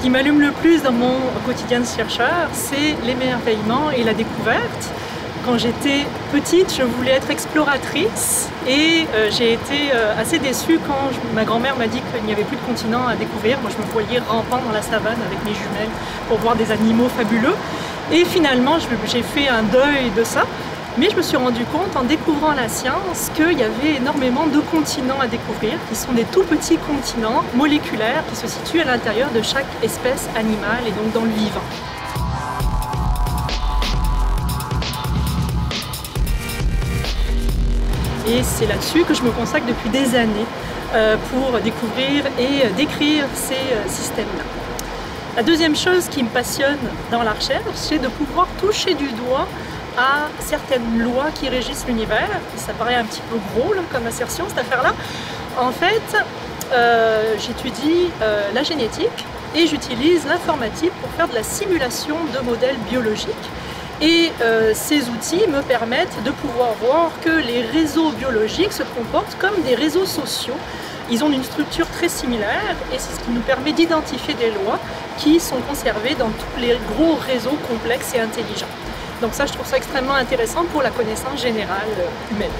qui m'allume le plus dans mon quotidien de chercheur, c'est l'émerveillement et la découverte. Quand j'étais petite, je voulais être exploratrice et j'ai été assez déçue quand ma grand-mère m'a dit qu'il n'y avait plus de continent à découvrir. Moi, je me voyais rampant dans la savane avec mes jumelles pour voir des animaux fabuleux. Et finalement, j'ai fait un deuil de ça. Mais je me suis rendu compte en découvrant la science qu'il y avait énormément de continents à découvrir, qui sont des tout petits continents moléculaires qui se situent à l'intérieur de chaque espèce animale et donc dans le vivant. Et c'est là-dessus que je me consacre depuis des années pour découvrir et décrire ces systèmes-là. La deuxième chose qui me passionne dans la recherche, c'est de pouvoir toucher du doigt à certaines lois qui régissent l'univers. Ça paraît un petit peu gros là, comme assertion, cette affaire-là. En fait, j'étudie la génétique et j'utilise l'informatique pour faire de la simulation de modèles biologiques. Et ces outils me permettent de pouvoir voir que les réseaux biologiques se comportent comme des réseaux sociaux. Ils ont une structure très similaire et c'est ce qui nous permet d'identifier des lois qui sont conservées dans tous les gros réseaux complexes et intelligents. Donc ça, je trouve ça extrêmement intéressant pour la connaissance générale humaine.